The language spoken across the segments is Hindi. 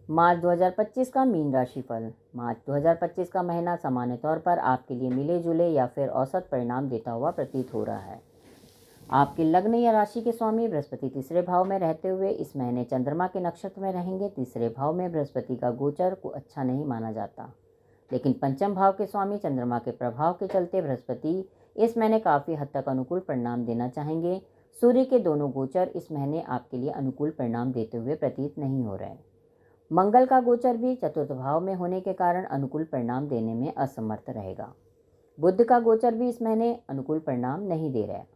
मार्च 2025 का मीन राशिफल। मार्च 2025 का महीना सामान्य तौर पर आपके लिए मिले जुले या फिर औसत परिणाम देता हुआ प्रतीत हो रहा है। आपके लग्न या राशि के स्वामी बृहस्पति तीसरे भाव में रहते हुए इस महीने चंद्रमा के नक्षत्र में रहेंगे। तीसरे भाव में बृहस्पति का गोचर को अच्छा नहीं माना जाता, लेकिन पंचम भाव के स्वामी चंद्रमा के प्रभाव के चलते बृहस्पति इस महीने काफ़ी हद तक अनुकूल परिणाम देना चाहेंगे। सूर्य के दोनों गोचर इस महीने आपके लिए अनुकूल परिणाम देते हुए प्रतीत नहीं हो रहे। मंगल का गोचर भी चतुर्थ भाव में होने के कारण अनुकूल परिणाम देने में असमर्थ रहेगा। बुध का गोचर भी इस महीने अनुकूल परिणाम नहीं दे रहा है।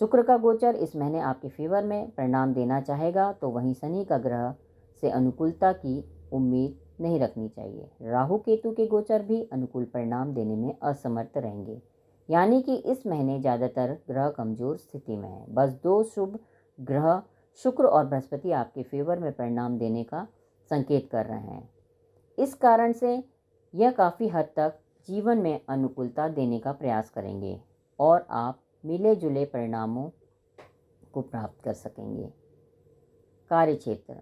शुक्र का गोचर इस महीने आपके फेवर में परिणाम देना चाहेगा, तो वहीं शनि का ग्रह से अनुकूलता की उम्मीद नहीं रखनी चाहिए। राहु केतु के गोचर भी अनुकूल परिणाम देने में असमर्थ रहेंगे, यानी कि इस महीने ज़्यादातर ग्रह कमजोर स्थिति में है। बस दो शुभ ग्रह शुक्र और बृहस्पति आपके फेवर में परिणाम देने का संकेत कर रहे हैं। इस कारण से यह काफ़ी हद तक जीवन में अनुकूलता देने का प्रयास करेंगे और आप मिले जुले परिणामों को प्राप्त कर सकेंगे। कार्यक्षेत्र।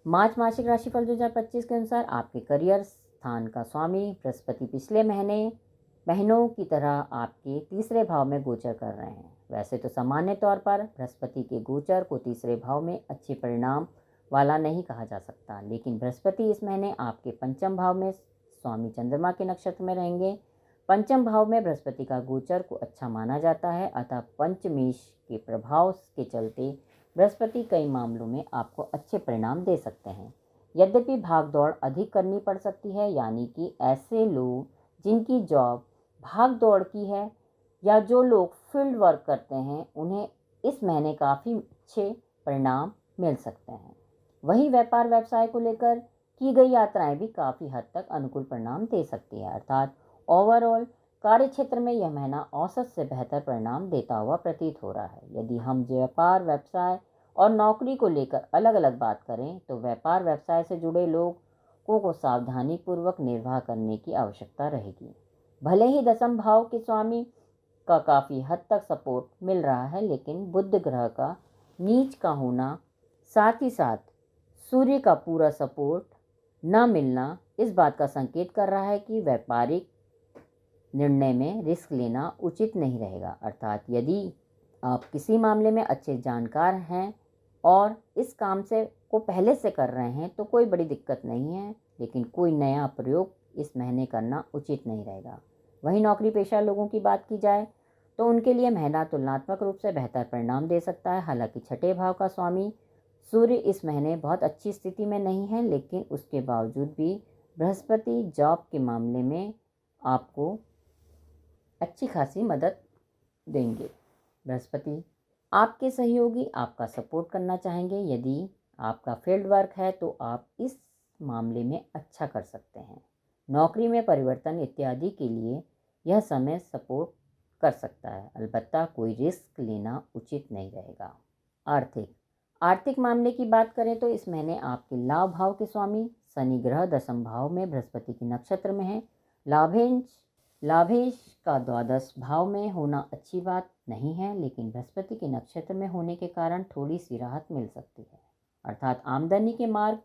मार्च मासिक राशिफल 2025 के अनुसार आपके करियर स्थान का स्वामी बृहस्पति पिछले महीनों की तरह आपके तीसरे भाव में गोचर कर रहे हैं। वैसे तो सामान्य तौर पर बृहस्पति के गोचर को तीसरे भाव में अच्छे परिणाम वाला नहीं कहा जा सकता, लेकिन बृहस्पति इस महीने आपके पंचम भाव में स्वामी चंद्रमा के नक्षत्र में रहेंगे। पंचम भाव में बृहस्पति का गोचर को अच्छा माना जाता है, अतः पंचमेश के प्रभाव के चलते बृहस्पति कई मामलों में आपको अच्छे परिणाम दे सकते हैं। यद्यपि भाग दौड़ अधिक करनी पड़ सकती है, यानी कि ऐसे लोग जिनकी जॉब भाग दौड़ की है या जो लोग फील्ड वर्क करते हैं, उन्हें इस महीने काफ़ी अच्छे परिणाम मिल सकते हैं। वहीं व्यापार व्यवसाय को लेकर की गई यात्राएं भी काफ़ी हद तक अनुकूल परिणाम दे सकती है। अर्थात ओवरऑल कार्यक्षेत्र में यह महीना औसत से बेहतर परिणाम देता हुआ प्रतीत हो रहा है। यदि हम व्यापार व्यवसाय और नौकरी को लेकर अलग अलग बात करें, तो व्यापार व्यवसाय से जुड़े लोगों को सावधानीपूर्वक निर्वाह करने की आवश्यकता रहेगी। भले ही दसम भाव के स्वामी का काफ़ी हद तक सपोर्ट मिल रहा है, लेकिन बुध ग्रह का नीच का होना, साथ ही साथ सूर्य का पूरा सपोर्ट न मिलना इस बात का संकेत कर रहा है कि व्यापारिक निर्णय में रिस्क लेना उचित नहीं रहेगा। अर्थात यदि आप किसी मामले में अच्छे जानकार हैं और इस काम को पहले से कर रहे हैं, तो कोई बड़ी दिक्कत नहीं है, लेकिन कोई नया प्रयोग इस महीने करना उचित नहीं रहेगा। वहीं नौकरी पेशा लोगों की बात की जाए तो उनके लिए महीना तुलनात्मक रूप से बेहतर परिणाम दे सकता है। हालांकि छठे भाव का स्वामी सूर्य इस महीने बहुत अच्छी स्थिति में नहीं है, लेकिन उसके बावजूद भी बृहस्पति जॉब के मामले में आपको अच्छी खासी मदद देंगे। बृहस्पति आपके सहयोगी आपका सपोर्ट करना चाहेंगे। यदि आपका फील्ड वर्क है तो आप इस मामले में अच्छा कर सकते हैं। नौकरी में परिवर्तन इत्यादि के लिए यह समय सपोर्ट कर सकता है, अलबत्ता कोई रिस्क लेना उचित नहीं रहेगा। आर्थिक मामले की बात करें तो इस महीने आपके लाभ भाव के स्वामी शनि ग्रह दसम भाव में बृहस्पति के नक्षत्र में है। लाभेश का द्वादश भाव में होना अच्छी बात नहीं है, लेकिन बृहस्पति के नक्षत्र में होने के कारण थोड़ी सी राहत मिल सकती है। अर्थात आमदनी के मार्ग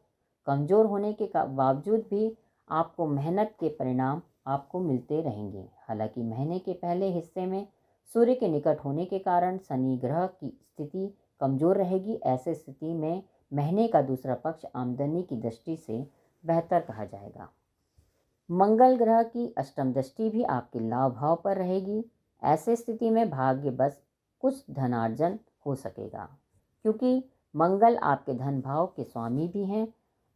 कमजोर होने के बावजूद भी आपको मेहनत के परिणाम आपको मिलते रहेंगे। हालांकि महीने के पहले हिस्से में सूर्य के निकट होने के कारण शनि ग्रह की स्थिति कमजोर रहेगी। ऐसे स्थिति में महीने का दूसरा पक्ष आमदनी की दृष्टि से बेहतर कहा जाएगा। मंगल ग्रह की अष्टम दृष्टि भी आपके लाभ भाव पर रहेगी। ऐसे स्थिति में भाग्य बस कुछ धनार्जन हो सकेगा, क्योंकि मंगल आपके धन भाव के स्वामी भी हैं,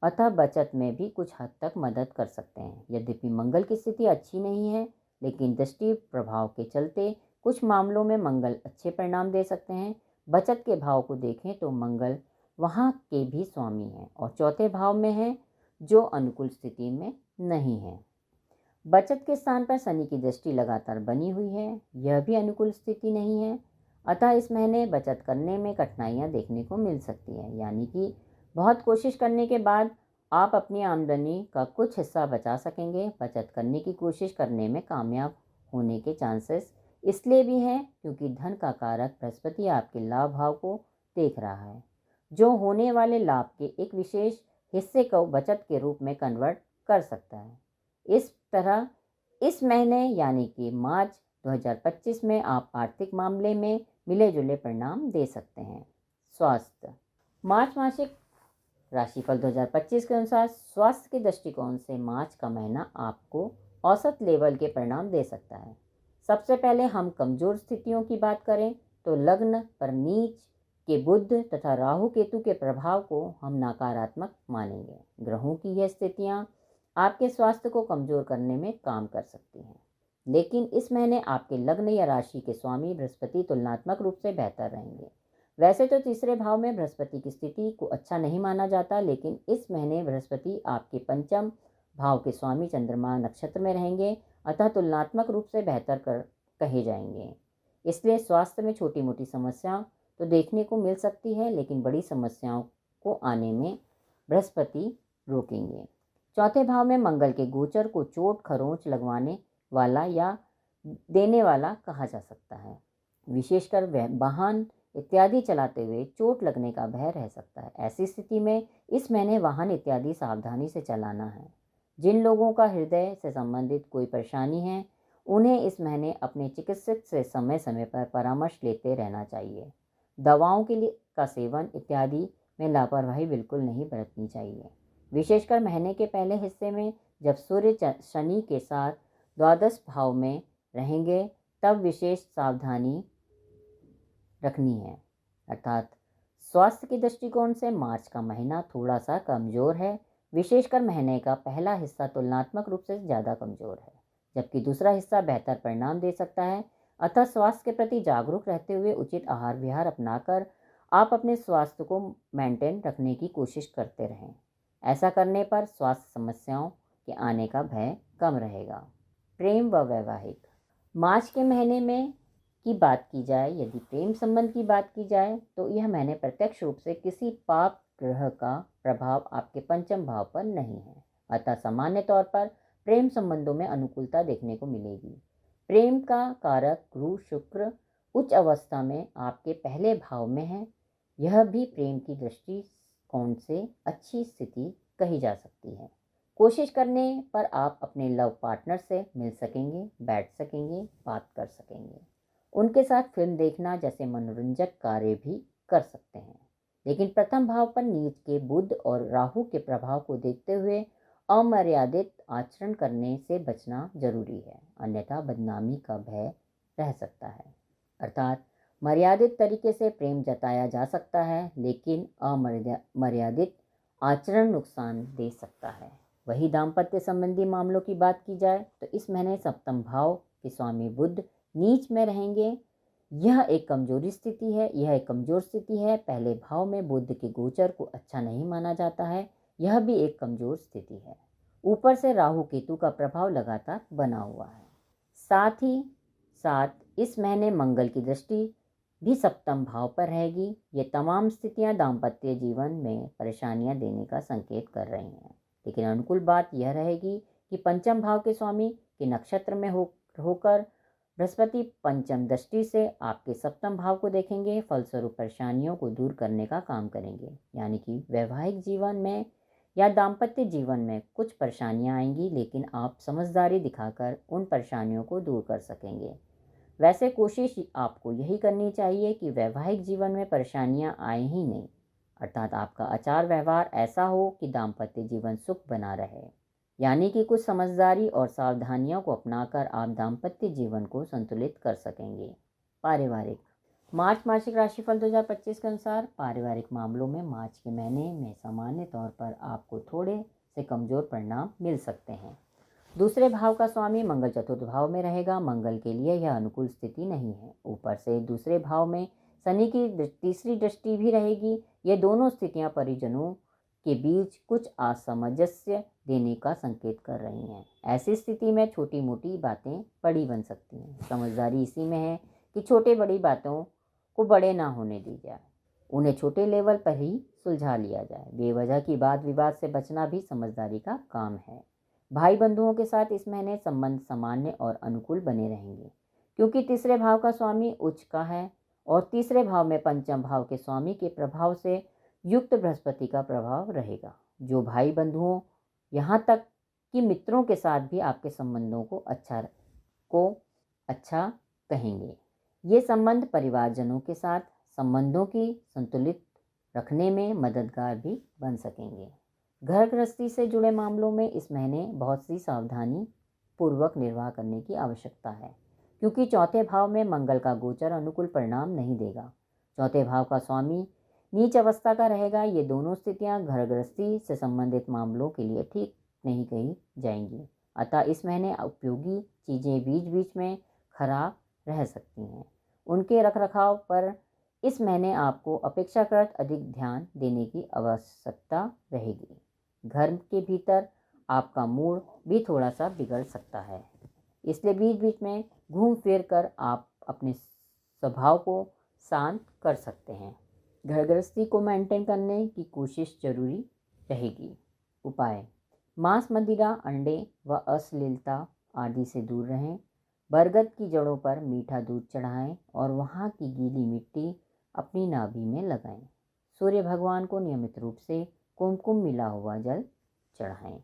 अतः बचत में भी कुछ हद तक मदद कर सकते हैं। यद्यपि मंगल की स्थिति अच्छी नहीं है, लेकिन दृष्टि प्रभाव के चलते कुछ मामलों में मंगल अच्छे परिणाम दे सकते हैं। बचत के भाव को देखें तो मंगल वहाँ के भी स्वामी हैं और चौथे भाव में हैं, जो अनुकूल स्थिति में नहीं है। बचत के स्थान पर शनि की दृष्टि लगातार बनी हुई है, यह भी अनुकूल स्थिति नहीं है, अतः इस महीने बचत करने में कठिनाइयाँ देखने को मिल सकती है। यानी कि बहुत कोशिश करने के बाद आप अपनी आमदनी का कुछ हिस्सा बचा सकेंगे। बचत करने की कोशिश करने में कामयाब होने के चांसेस इसलिए भी हैं क्योंकि धन का कारक बृहस्पति आपके लाभ भाव को देख रहा है, जो होने वाले लाभ के एक विशेष हिस्से को बचत के रूप में कन्वर्ट कर सकता है। इस तरह इस महीने यानी कि मार्च 2025 में आप आर्थिक मामले में मिले जुले परिणाम दे सकते हैं। स्वास्थ्य। मार्च मासिक राशिफल 2025 के अनुसार स्वास्थ्य के दृष्टिकोण से मार्च का महीना आपको औसत लेवल के परिणाम दे सकता है। सबसे पहले हम कमजोर स्थितियों की बात करें तो लग्न पर नीच के बुध तथा राहु केतु के प्रभाव को हम नकारात्मक मानेंगे। ग्रहों की यह स्थितियां आपके स्वास्थ्य को कमजोर करने में काम कर सकती हैं, लेकिन इस महीने आपके लग्न या राशि के स्वामी बृहस्पति तुलनात्मक रूप से बेहतर रहेंगे। वैसे तो तीसरे भाव में बृहस्पति की स्थिति को अच्छा नहीं माना जाता, लेकिन इस महीने बृहस्पति आपके पंचम भाव के स्वामी चंद्रमा नक्षत्र में रहेंगे, अतः तुलनात्मक रूप से बेहतर कहे जाएंगे। इसलिए स्वास्थ्य में छोटी मोटी समस्या तो देखने को मिल सकती है, लेकिन बड़ी समस्याओं को आने में बृहस्पति रोकेंगे। चौथे भाव में मंगल के गोचर को चोट खरोंच लगवाने वाला या देने वाला कहा जा सकता है। विशेषकर वाहन इत्यादि चलाते हुए चोट लगने का भय रह सकता है। ऐसी स्थिति में इस महीने वाहन इत्यादि सावधानी से चलाना है। जिन लोगों का हृदय से संबंधित कोई परेशानी है, उन्हें इस महीने अपने चिकित्सक से समय समय पर परामर्श लेते रहना चाहिए। दवाओं के लिए का सेवन इत्यादि में लापरवाही बिल्कुल नहीं बरतनी चाहिए। विशेषकर महीने के पहले हिस्से में जब सूर्य शनि के साथ द्वादश भाव में रहेंगे, तब विशेष सावधानी रखनी है। अर्थात स्वास्थ्य के दृष्टिकोण से मार्च का महीना थोड़ा सा कमजोर है। विशेषकर महीने का पहला हिस्सा तुलनात्मक रूप से ज़्यादा कमजोर है, जबकि दूसरा हिस्सा बेहतर परिणाम दे सकता है। अतः स्वास्थ्य के प्रति जागरूक रहते हुए उचित आहार विहार अपनाकर आप अपने स्वास्थ्य को मेंटेन रखने की कोशिश करते रहें। ऐसा करने पर स्वास्थ्य समस्याओं के आने का भय कम रहेगा। प्रेम व वैवाहिक। मार्च के महीने में की बात की जाए, यदि प्रेम संबंध की बात की जाए तो यह महीने प्रत्यक्ष रूप से किसी पाप ग्रह का प्रभाव आपके पंचम भाव पर नहीं है, अतः सामान्य तौर पर प्रेम संबंधों में अनुकूलता देखने को मिलेगी। प्रेम का कारक गुरु शुक्र उच्च अवस्था में आपके पहले भाव में है। यह भी प्रेम की दृष्टिकोण से अच्छी स्थिति कही जा सकती है। कोशिश करने पर आप अपने लव पार्टनर से मिल सकेंगे, बैठ सकेंगे, बात कर सकेंगे। उनके साथ फिल्म देखना जैसे मनोरंजक कार्य भी कर सकते हैं, लेकिन प्रथम भाव पर नीच के बुध और राहु के प्रभाव को देखते हुए अमर्यादित आचरण करने से बचना जरूरी है, अन्यथा बदनामी का भय रह सकता है। अर्थात मर्यादित तरीके से प्रेम जताया जा सकता है, लेकिन अमर्यादित आचरण नुकसान दे सकता है। वही दाम्पत्य संबंधी मामलों की बात की जाए तो इस महीने सप्तम भाव के स्वामी बुध नीच में रहेंगे। यह एक कमजोर स्थिति है। पहले भाव में बुध के गोचर को अच्छा नहीं माना जाता है। यह भी एक कमजोर स्थिति है। ऊपर से राहु केतु का प्रभाव लगातार बना हुआ है। साथ ही साथ इस महीने मंगल की दृष्टि भी सप्तम भाव पर रहेगी। ये तमाम स्थितियां दाम्पत्य जीवन में परेशानियां देने का संकेत कर रही हैं, लेकिन अनुकूल बात यह रहेगी कि पंचम भाव के स्वामी के नक्षत्र में होकर बृहस्पति पंचम दृष्टि से आपके सप्तम भाव को देखेंगे, फलस्वरूप परेशानियों को दूर करने का काम करेंगे। यानी कि वैवाहिक जीवन में या दाम्पत्य जीवन में कुछ परेशानियां आएंगी, लेकिन आप समझदारी दिखाकर उन परेशानियों को दूर कर सकेंगे। वैसे कोशिश आपको यही करनी चाहिए कि वैवाहिक जीवन में परेशानियां आए ही नहीं, अर्थात आपका आचार व्यवहार ऐसा हो कि दाम्पत्य जीवन सुख बना रहे। यानी कि कुछ समझदारी और सावधानियों को अपनाकर आप दाम्पत्य जीवन को संतुलित कर सकेंगे। पारिवारिक। मार्च मासिक राशिफल 2025 के अनुसार पारिवारिक मामलों में मार्च के महीने में सामान्य तौर पर आपको थोड़े से कमजोर परिणाम मिल सकते हैं। दूसरे भाव का स्वामी मंगल चतुर्थ भाव में रहेगा। मंगल के लिए यह अनुकूल स्थिति नहीं है। ऊपर से दूसरे भाव में शनि की तीसरी दृष्टि भी रहेगी। ये दोनों स्थितियां परिजनों के बीच कुछ असमंजस्य देने का संकेत कर रही हैं। ऐसी स्थिति में छोटी मोटी बातें बड़ी बन सकती हैं। समझदारी इसी में है कि छोटे बड़ी बातों को बड़े ना होने दी जाए, उन्हें छोटे लेवल पर ही सुलझा लिया जाए। बेवजह की बात विवाद से बचना भी समझदारी का काम है। भाई बंधुओं के साथ इस महीने संबंध सामान्य और अनुकूल बने रहेंगे, क्योंकि तीसरे भाव का स्वामी उच्च का है और तीसरे भाव में पंचम भाव के स्वामी के प्रभाव से युक्त बृहस्पति का प्रभाव रहेगा। जो भाई बंधुओं यहाँ तक कि मित्रों के साथ भी आपके संबंधों को अच्छा कहेंगे। ये संबंध परिवारजनों के साथ संबंधों की संतुलित रखने में मददगार भी बन सकेंगे। घर गृहस्थी से जुड़े मामलों में इस महीने बहुत सी सावधानी पूर्वक निर्वाह करने की आवश्यकता है, क्योंकि चौथे भाव में मंगल का गोचर अनुकूल परिणाम नहीं देगा। चौथे भाव का स्वामी नीच अवस्था का रहेगा। ये दोनों स्थितियां घर गृहस्थी से संबंधित मामलों के लिए ठीक नहीं कही जाएंगी। अतः इस महीने उपयोगी चीज़ें बीच बीच में खराब रह सकती हैं। उनके रखरखाव पर इस महीने आपको अपेक्षाकृत अधिक ध्यान देने की आवश्यकता रहेगी। घर के भीतर आपका मूड भी थोड़ा सा बिगड़ सकता है, इसलिए बीच बीच में घूम फिर कर आप अपने स्वभाव को शांत कर सकते हैं। घर गृहस्थी को मेंटेन करने की कोशिश जरूरी रहेगी। उपाय: मांस, मदिरा, अंडे व अश्लीलता आदि से दूर रहें। बरगद की जड़ों पर मीठा दूध चढ़ाएं और वहाँ की गीली मिट्टी अपनी नाभि में लगाएं। सूर्य भगवान को नियमित रूप से कुमकुम मिला हुआ जल चढ़ाएं।